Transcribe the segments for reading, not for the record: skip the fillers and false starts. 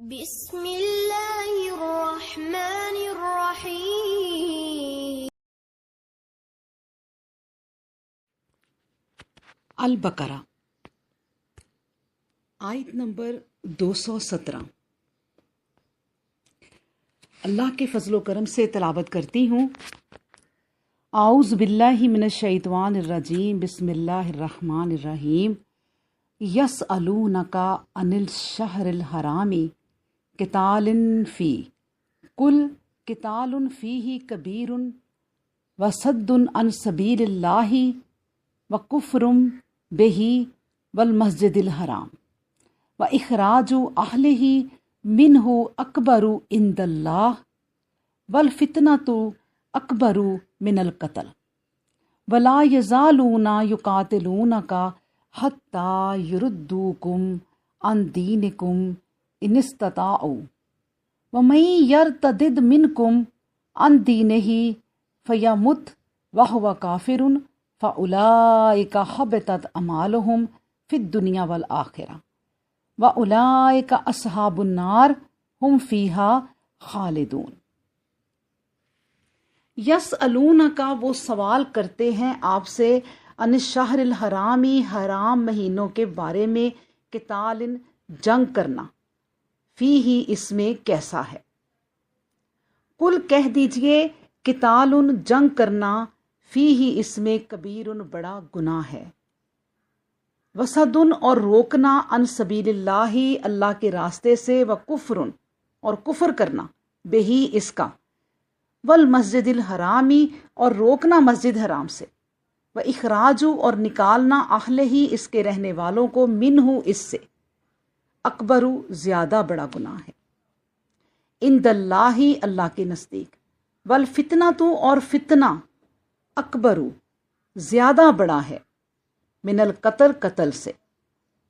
بسم اللہ الرحمن الرحیم۔ البقرہ آیت نمبر 217۔ اللہ کے فضل و کرم سے تلاوت کرتی ہوں۔ اعوذ باللہ من الشیطان الرجیم، بسم اللہ الرحمن الرحیم۔ یسألونک عن الشہر الحرام قتال فی قل قتال فیہ کبیر وصد عن سبیل اللہ وکفر بہ والمسجد الحرام واخراج اہلہ منہ اکبر عند اللہ والفتنۃ اکبر من القتل ولا یزالون یقاتلونک حتی یردوکم عن دینکم ان استطاعوا ومن یرتدد منکم عن دینہ فیمت وہو کافر فاولئک حبطت اعمالہم فی الدنیا والآخرہ واولئک اصحاب النار ہم فیہا خالدون۔ یسألونک، وہ سوال کرتے ہیں آپ سے، عن الشہر الحرامی، حرام مہینوں کے بارے میں، قتال جنگ کرنا، فیہ اس میں کیسا ہے۔ قل کہہ دیجئے، قتال جنگ کرنا، فیہ اس میں کبیر بڑا گناہ ہے، وصد اور روکنا، عن سبیل اللہ اللہ کے راستے سے، وکفر اور کفر کرنا، بہی اس کا، والمسجد الحرامی اور روکنا مسجد حرام سے، واخراج اور نکالنا، اہلہ اس کے رہنے والوں کو، منہ اس سے، اکبر زیادہ بڑا گناہ ہے، عند اللہ اللہ کے نزدیک، والفتنۃ اور فتنہ، اکبر زیادہ بڑا ہے، من القتل قتل سے،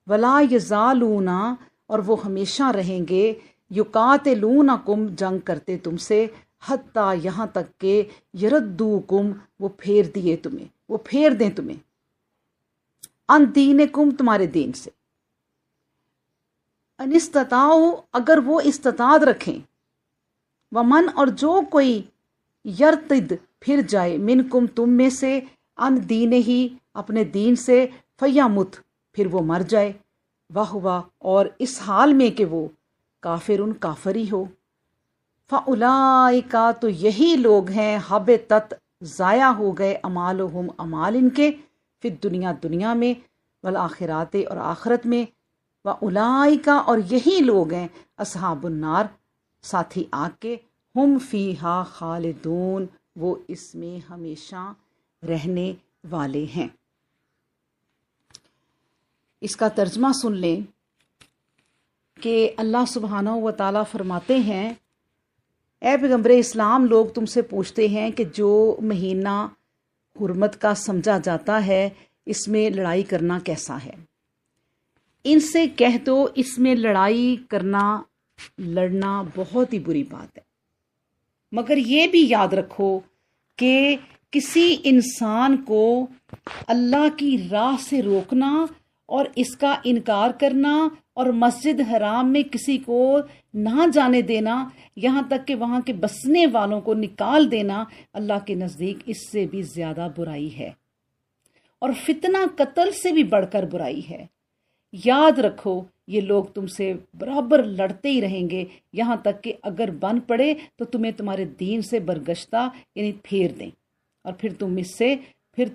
ولا یزالون اور وہ ہمیشہ رہیں گے، یقاتلونکم جنگ کرتے تم سے، حتیٰ یہاں تک کہ یردوکم وہ پھیر دیں تمہیں، عن دینکم تمہارے دین سے، ان استطاعوا اگر وہ استطاعت رکھیں، ومن اور جو کوئی، یرتد پھر جائے، منکم تم میں سے، عن دینہ اپنے دین سے، فیمت پھر وہ مر جائے، وہو اور اس حال میں کہ وہ، کافر ہی ہو، فاولئک تو یہی لوگ ہیں، حبطت ضائع ہو گئے، اعمالہم اعمال ان کے، فی الدنیا دنیا میں، والآخرات اور آخرت میں، واولئک اور یہی لوگ ہیں، اصحاب النار ساتھی آگ کے، ہم فیہا خالدون وہ اس میں ہمیشہ رہنے والے ہیں۔ اس کا ترجمہ سن لیں کہ اللہ سبحانہ و تعالیٰ فرماتے ہیں، اے پیغمبر اسلام، لوگ تم سے پوچھتے ہیں کہ جو مہینہ حرمت کا سمجھا جاتا ہے، اس میں لڑائی کرنا کیسا ہے۔ ان سے کہہ دو، اس میں لڑنا بہت ہی بری بات ہے، مگر یہ بھی یاد رکھو کہ کسی انسان کو اللہ کی راہ سے روکنا اور اس کا انکار کرنا اور مسجد حرام میں کسی کو نہ جانے دینا، یہاں تک کہ وہاں کے بسنے والوں کو نکال دینا، اللہ کے نزدیک اس سے بھی زیادہ برائی ہے، اور فتنہ قتل سے بھی بڑھ کر برائی ہے۔ یاد رکھو یہ لوگ تم سے برابر لڑتے ہی رہیں گے، یہاں تک کہ اگر بن پڑے تو تمہیں تمہارے دین سے برگشتہ یعنی پھیر دیں، اور پھر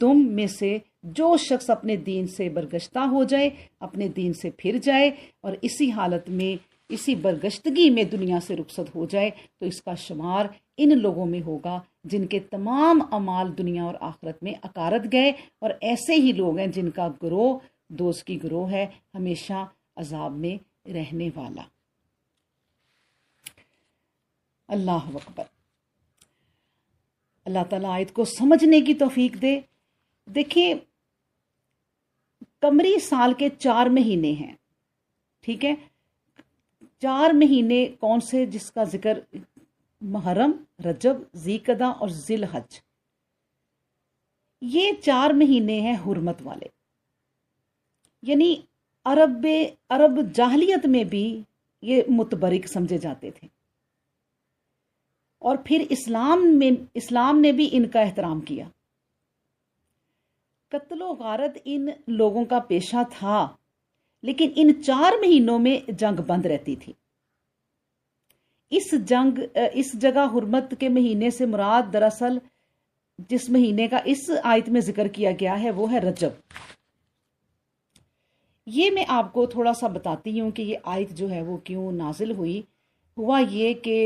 تم میں سے جو شخص اپنے دین سے برگشتہ ہو جائے، اپنے دین سے پھر جائے، اور اسی حالت میں، اسی برگشتگی میں دنیا سے رخصت ہو جائے، تو اس کا شمار ان لوگوں میں ہوگا جن کے تمام اعمال دنیا اور آخرت میں اکارت گئے، اور ایسے ہی لوگ ہیں جن کا گروہ دوست کی گروہ ہے، ہمیشہ عذاب میں رہنے والا۔ اللہ اکبر۔ اللہ تعالیٰ آیت کو سمجھنے کی توفیق دے۔ دیکھیں، قمری سال کے 4 مہینے ہیں، ٹھیک ہے، 4 مہینے کون سے جس کا ذکر، محرم، رجب، ذیقعدہ اور ذی الحج، یہ 4 مہینے ہیں حرمت والے۔ یعنی عرب جاہلیت میں بھی یہ متبرک سمجھے جاتے تھے، اور پھر اسلام نے بھی ان کا احترام کیا۔ قتل و غارت ان لوگوں کا پیشہ تھا، لیکن ان 4 مہینوں میں جنگ بند رہتی تھی۔ اس جگہ حرمت کے مہینے سے مراد دراصل جس مہینے کا اس آیت میں ذکر کیا گیا ہے وہ ہے رجب۔ یہ میں آپ کو تھوڑا سا بتاتی ہوں کہ یہ آیت جو ہے وہ کیوں نازل ہوئی۔ ہوا یہ کہ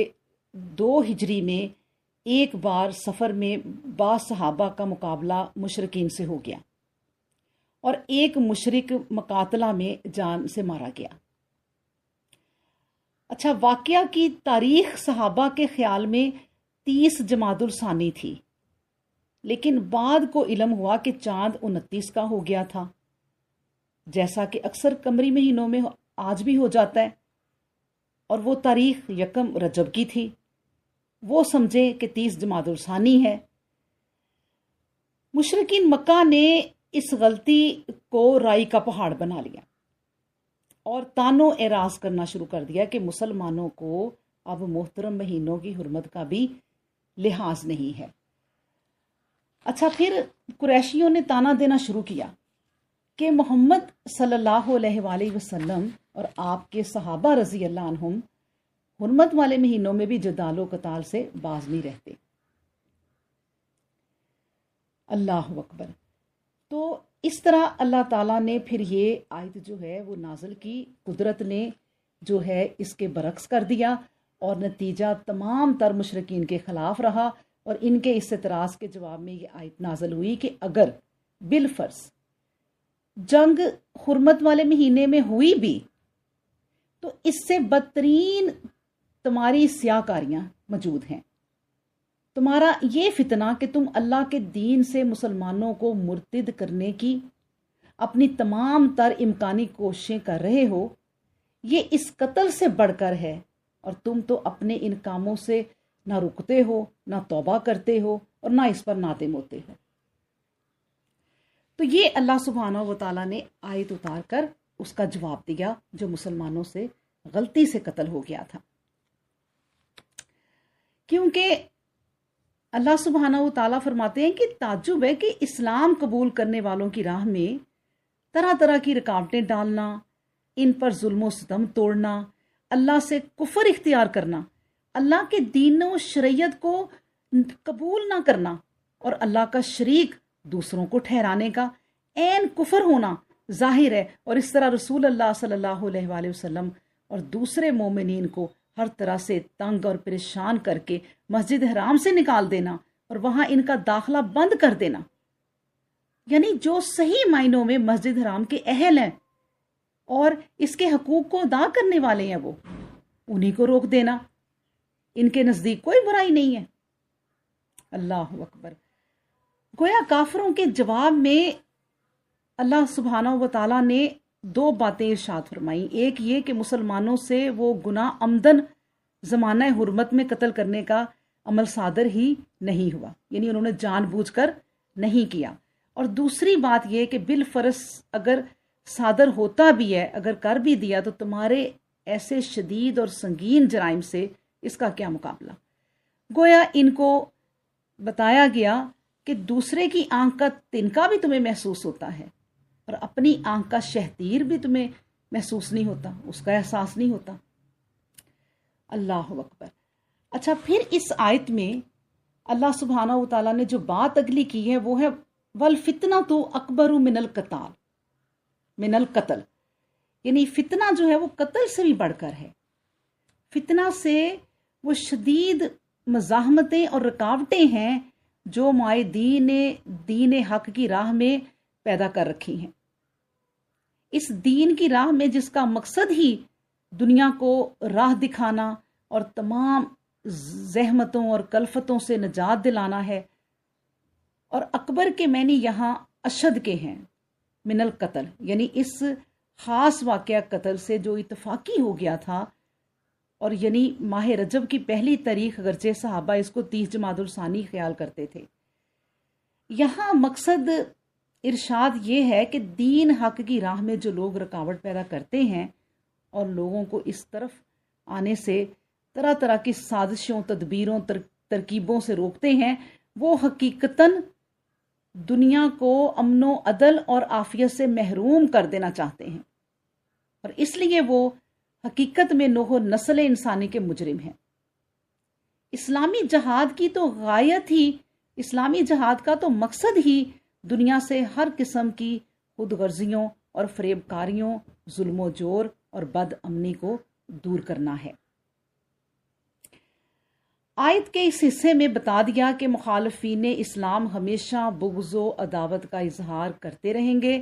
2 ہجری میں ایک بار سفر میں بعض صحابہ کا مقابلہ مشرکین سے ہو گیا، اور ایک مشرک مقاتلہ میں جان سے مارا گیا۔ اچھا، واقعہ کی تاریخ صحابہ کے خیال میں 30 جمادی الثانی تھی، لیکن بعد کو علم ہوا کہ چاند 29 کا ہو گیا تھا، جیسا کہ اکثر قمری مہینوں میں آج بھی ہو جاتا ہے، اور وہ تاریخ 1 رجب کی تھی۔ وہ سمجھے کہ 30 جمادی الثانی ہے۔ مشرکین مکہ نے اس غلطی کو رائی کا پہاڑ بنا لیا اور تانو اعراض کرنا شروع کر دیا کہ مسلمانوں کو اب محترم مہینوں کی حرمت کا بھی لحاظ نہیں ہے۔ اچھا، پھر قریشیوں نے تانا دینا شروع کیا کہ محمد صلی اللہ علیہ وآلہ وسلم اور آپ کے صحابہ رضی اللہ عنہم حرمت والے مہینوں میں بھی جدال و قتال سے باز نہیں رہتے۔ اللہ اکبر۔ تو اس طرح اللہ تعالیٰ نے پھر یہ آیت جو ہے وہ نازل کی، قدرت نے جو ہے اس کے برعکس کر دیا، اور نتیجہ تمام تر مشرکین کے خلاف رہا، اور ان کے اس اعتراض کے جواب میں یہ آیت نازل ہوئی کہ اگر بالفرض جنگ حرمت والے مہینے میں ہوئی بھی تو اس سے بدترین تمہاری سیاہ کاریاں موجود ہیں۔ تمہارا یہ فتنہ کہ تم اللہ کے دین سے مسلمانوں کو مرتد کرنے کی اپنی تمام تر امکانی کوششیں کر رہے ہو، یہ اس قتل سے بڑھ کر ہے، اور تم تو اپنے ان کاموں سے نہ رکتے ہو، نہ توبہ کرتے ہو، اور نہ اس پر نادم ہوتے ہو۔ تو یہ اللہ سبحانہ و تعالیٰ نے آیت اتار کر اس کا جواب دیا جو مسلمانوں سے غلطی سے قتل ہو گیا تھا۔ کیونکہ اللہ سبحانہ و تعالیٰ فرماتے ہیں کہ تعجب ہے کہ اسلام قبول کرنے والوں کی راہ میں طرح طرح کی رکاوٹیں ڈالنا، ان پر ظلم و ستم توڑنا، اللہ سے کفر اختیار کرنا، اللہ کے دین و شریعت کو قبول نہ کرنا، اور اللہ کا شریک دوسروں کو ٹھہرانے کا عین کفر ہونا ظاہر ہے، اور اس طرح رسول اللہ صلی اللہ علیہ وآلہ وسلم اور دوسرے مومنین کو ہر طرح سے تنگ اور پریشان کر کے مسجد حرام سے نکال دینا اور وہاں ان کا داخلہ بند کر دینا، یعنی جو صحیح معنوں میں مسجد حرام کے اہل ہیں اور اس کے حقوق کو ادا کرنے والے ہیں، وہ انہی کو روک دینا، ان کے نزدیک کوئی برائی نہیں ہے۔ اللہ اکبر۔ گویا کافروں کے جواب میں اللہ سبحانہ و تعالیٰ نے 2 باتیں ارشاد فرمائیں۔ ایک یہ کہ مسلمانوں سے وہ گناہ عمدن زمانہ حرمت میں قتل کرنے کا عمل صادر ہی نہیں ہوا، یعنی انہوں نے جان بوجھ کر نہیں کیا، اور دوسری بات یہ کہ بالفرض اگر صادر ہوتا بھی ہے، اگر کر بھی دیا، تو تمہارے ایسے شدید اور سنگین جرائم سے اس کا کیا مقابلہ۔ گویا ان کو بتایا گیا کہ دوسرے کی آنکھ کا تنکا بھی تمہیں محسوس ہوتا ہے، اور اپنی آنکھ کا شہتیر بھی تمہیں محسوس نہیں ہوتا، اس کا احساس نہیں ہوتا۔ اللہ اکبر۔ اچھا، پھر اس آیت میں اللہ سبحانہ و تعالیٰ نے جو بات اگلی کی ہے وہ ہے وَالْفِتْنَةُ أَكْبَرُ مِنَ الْقَتْلِ، یعنی فتنہ جو ہے وہ قتل سے بھی بڑھ کر ہے۔ فتنہ سے وہ شدید مزاحمتیں اور رکاوٹیں ہیں جو مائے دین حق کی راہ میں پیدا کر رکھی ہیں۔ اس دین کی راہ میں جس کا مقصد ہی دنیا کو راہ دکھانا اور تمام زحمتوں اور کلفتوں سے نجات دلانا ہے، اور اکبر کے معنی یہاں اشد کے ہیں، من القتل، یعنی اس خاص واقعہ قتل سے جو اتفاقی ہو گیا تھا، اور یعنی ماہ رجب کی پہلی تاریخ اگرچہ صحابہ اس کو 30 جمادی الثانی خیال کرتے تھے۔ یہاں مقصد ارشاد یہ ہے کہ دین حق کی راہ میں جو لوگ رکاوٹ پیدا کرتے ہیں اور لوگوں کو اس طرف آنے سے طرح طرح کی سازشوں، تدبیروں، ترکیبوں سے روکتے ہیں، وہ حقیقتاً دنیا کو امن و عدل اور عافیت سے محروم کر دینا چاہتے ہیں، اور اس لیے وہ حقیقت میں نوح و نسل انسانی کے مجرم ہیں۔ اسلامی جہاد کی تو غایت ہی، اسلامی جہاد کا تو مقصد ہی دنیا سے ہر قسم کی خود غرضیوں اور فریب کاریوں، ظلم و جور اور بد امنی کو دور کرنا ہے۔ آیت کے اس حصے میں بتا دیا کہ مخالفین اسلام ہمیشہ بغض و عداوت کا اظہار کرتے رہیں گے،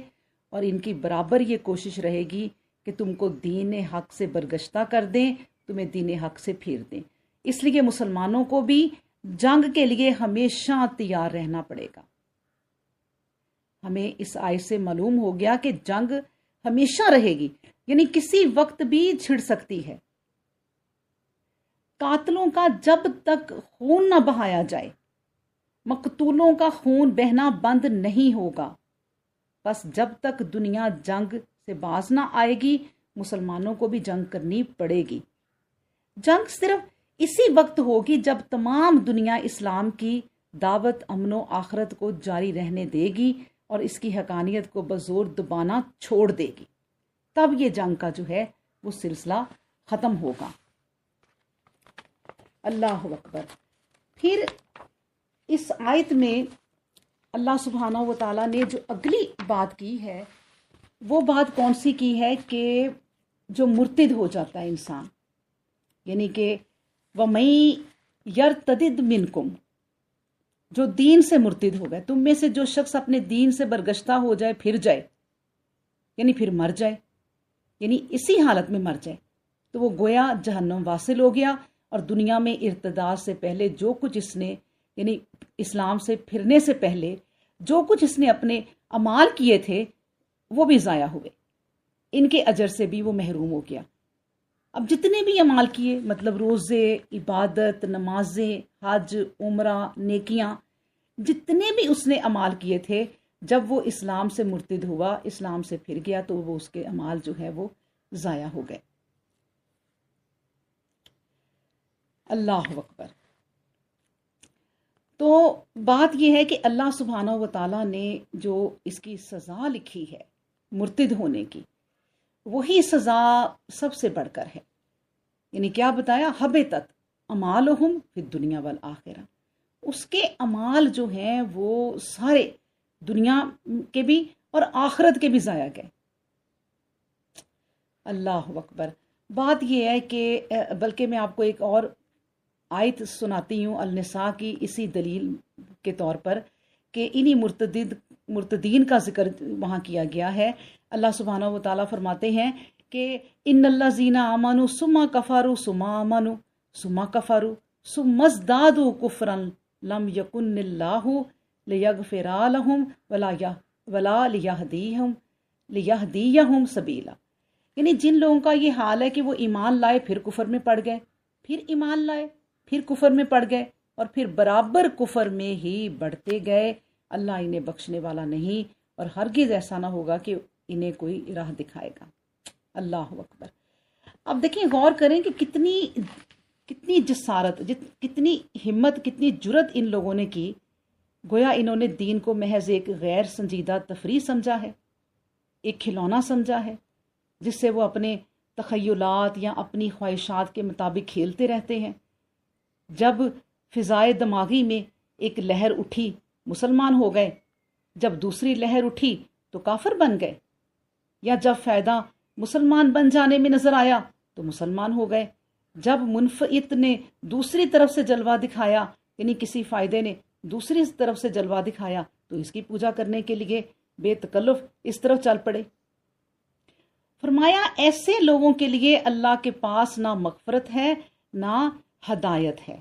اور ان کی برابر یہ کوشش رہے گی کہ تم کو دین حق سے برگشتہ کر دیں، تمہیں دین حق سے پھیر دیں۔ اس لیے مسلمانوں کو بھی جنگ کے لیے ہمیشہ تیار رہنا پڑے گا۔ ہمیں اس آیت سے معلوم ہو گیا کہ جنگ ہمیشہ رہے گی، یعنی کسی وقت بھی چھڑ سکتی ہے۔ قاتلوں کا جب تک خون نہ بہایا جائے، مقتولوں کا خون بہنا بند نہیں ہوگا۔ بس جب تک دنیا جنگ سے باز نہ آئے گی، مسلمانوں کو بھی جنگ کرنی پڑے گی۔ جنگ صرف اسی وقت ہوگی جب تمام دنیا اسلام کی دعوت امن و آخرت کو جاری رہنے دے گی اور اس کی حقانیت کو بزور دبانا چھوڑ دے گی، تب یہ جنگ کا جو ہے وہ سلسلہ ختم ہوگا۔ اللہ اکبر۔ پھر اس آیت میں اللہ سبحانہ و تعالیٰ نے جو اگلی بات کی ہے، وہ بات کون سی کی ہے کہ جو مرتد ہو جاتا ہے انسان، یعنی کہ وَمَن يَرْتَدِدْ مِنْكُمْ، جو دین سے مرتد ہو گئے، تم میں سے جو شخص اپنے دین سے برگشتہ ہو جائے، پھر جائے، یعنی پھر مر جائے، یعنی اسی حالت میں مر جائے، تو وہ گویا جہنم واصل ہو گیا، اور دنیا میں ارتداد سے پہلے جو کچھ اس نے، یعنی اسلام سے پھرنے سے پہلے جو کچھ اس نے اپنے اعمال کیے تھے وہ بھی ضائع ہوئے، ان کے اجر سے بھی وہ محروم ہو گیا۔ اب جتنے بھی اعمال کیے، مطلب روزے، عبادت، نمازیں، حج، عمرہ، نیکیاں، جتنے بھی اس نے اعمال کیے تھے، جب وہ اسلام سے مرتد ہوا، اسلام سے پھر گیا، تو وہ اس کے اعمال جو ہے وہ ضائع ہو گئے۔ اللہ اکبر۔ تو بات یہ ہے کہ اللہ سبحانہ و تعالیٰ نے جو اس کی سزا لکھی ہے مرتد ہونے کی، وہی سزا سب سے بڑھ کر ہے۔ یعنی کیا بتایا؟ حبطت اعمالہم فی الدنیا والآخرہ، اس کے اعمال جو ہیں وہ سارے دنیا کے بھی اور آخرت کے بھی ضائع گئے۔ اللہ اکبر۔ بات یہ ہے کہ بلکہ میں آپ کو ایک اور آیت سناتی ہوں النساء کی، اسی دلیل کے طور پر کہ انہی مرتدین کا ذکر وہاں کیا گیا ہے۔ اللہ سبحانہ و تعالیٰ فرماتے ہیں کہ ان الذین آمنوا ثم کفروا ثم آمنوا ثم کفروا ثم ازدادوا کفرا لم یکن اللہ لیغفر لهم ولا لیہدیہم سبیلا، یعنی جن لوگوں کا یہ حال ہے کہ وہ ایمان لائے پھر کفر میں پڑ گئے، پھر ایمان لائے پھر کفر میں پڑ گئے، اور پھر برابر کفر میں ہی بڑھتے گئے، اللہ انہیں بخشنے والا نہیں، اور ہرگز ایسا نہ ہوگا کہ انہیں کوئی راہ دکھائے گا۔ اللہ اکبر۔ اب دیکھیں، غور کریں کہ کتنی جسارت، کتنی ہمت، کتنی جرت ان لوگوں نے کی۔ گویا انہوں نے دین کو محض ایک غیر سنجیدہ تفریح سمجھا ہے، ایک کھلونا سمجھا ہے جس سے وہ اپنے تخیلات یا اپنی خواہشات کے مطابق کھیلتے رہتے ہیں۔ جب فضائے دماغی میں ایک لہر اٹھی مسلمان ہو گئے، جب دوسری لہر اٹھی تو کافر بن گئے، یا جب فائدہ مسلمان بن جانے میں نظر آیا تو مسلمان ہو گئے، جب منفعت نے دوسری طرف سے جلوہ دکھایا، یعنی کسی فائدے نے دوسری طرف سے جلوہ دکھایا، تو اس کی پوجا کرنے کے لیے بے تکلف اس طرف چل پڑے۔ فرمایا ایسے لوگوں کے لیے اللہ کے پاس نہ مغفرت ہے نہ ہدایت ہے،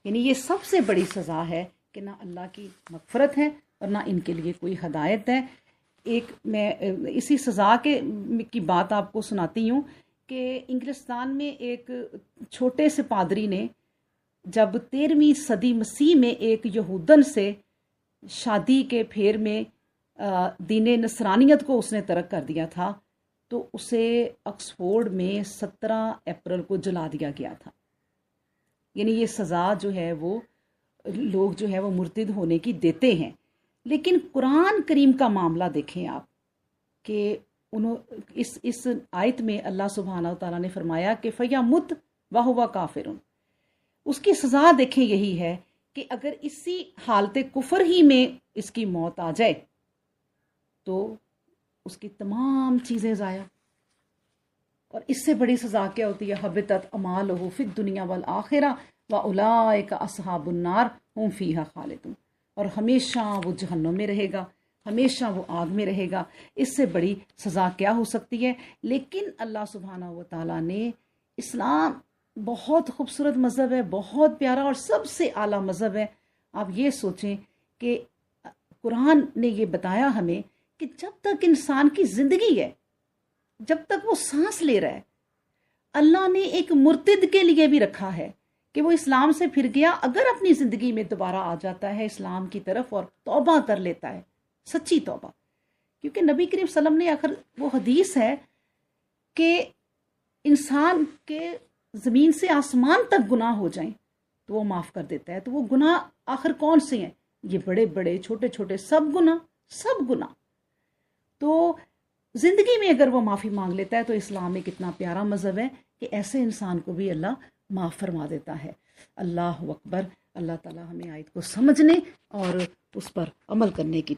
یعنی یہ سب سے بڑی سزا ہے کہ نہ اللہ کی مغفرت ہے اور نہ ان کے لیے کوئی ہدایت ہے۔ ایک میں اسی سزا کی بات آپ کو سناتی ہوں کہ انگلستان میں ایک چھوٹے سے پادری نے جب 13ویں صدی مسیح میں ایک یہودن سے شادی کے پھیر میں دین نصرانیت کو اس نے ترک کر دیا تھا، تو اسے آکسفورڈ میں 17 اپریل کو جلا دیا گیا تھا. یعنی یہ سزا جو ہے وہ لوگ جو ہے وہ مرتد ہونے کی دیتے ہیں. لیکن قرآن کریم کا معاملہ دیکھیں آپ کہ اس آیت میں اللہ سبحانہ وتعالیٰ نے فرمایا کہ فَيَمُتْ وَهُوَ کافر. اس کی سزا دیکھیں یہی ہے کہ اگر اسی حالت کفر ہی میں اس کی موت آ جائے تو اس کی تمام چیزیں ضائع. اور اس سے بڑی سزا کیا ہوتی ہے؟ حبطت اعمالہ فی الدنیا والآخرہ واولئک اصحاب النار ہم فیہا خالدون. اور ہمیشہ وہ جہنم میں رہے گا، ہمیشہ وہ آگ میں رہے گا. اس سے بڑی سزا کیا ہو سکتی ہے؟ لیکن اللہ سبحانہ و تعالیٰ نے اسلام بہت خوبصورت مذہب ہے، بہت پیارا اور سب سے اعلیٰ مذہب ہے. آپ یہ سوچیں کہ قرآن نے یہ بتایا ہمیں کہ جب تک انسان کی زندگی ہے، جب تک وہ سانس لے رہا ہے، اللہ نے ایک مرتد کے لیے بھی رکھا ہے کہ وہ اسلام سے پھر گیا، اگر اپنی زندگی میں دوبارہ آ جاتا ہے اسلام کی طرف اور توبہ کر لیتا ہے، سچی توبہ. کیونکہ نبی کریم صلی اللہ علیہ وسلم نے آخر وہ حدیث ہے کہ انسان کے زمین سے آسمان تک گناہ ہو جائیں تو وہ معاف کر دیتا ہے. تو وہ گناہ آخر کون سے ہیں؟ یہ بڑے بڑے چھوٹے چھوٹے سب گناہ. تو زندگی میں اگر وہ معافی مانگ لیتا ہے تو اسلام ایک اتنا پیارا مذہب ہے کہ ایسے انسان کو بھی اللہ معاف فرما دیتا ہے. اللہ اکبر. اللہ تعالی ہمیں آیت کو سمجھنے اور اس پر عمل کرنے کی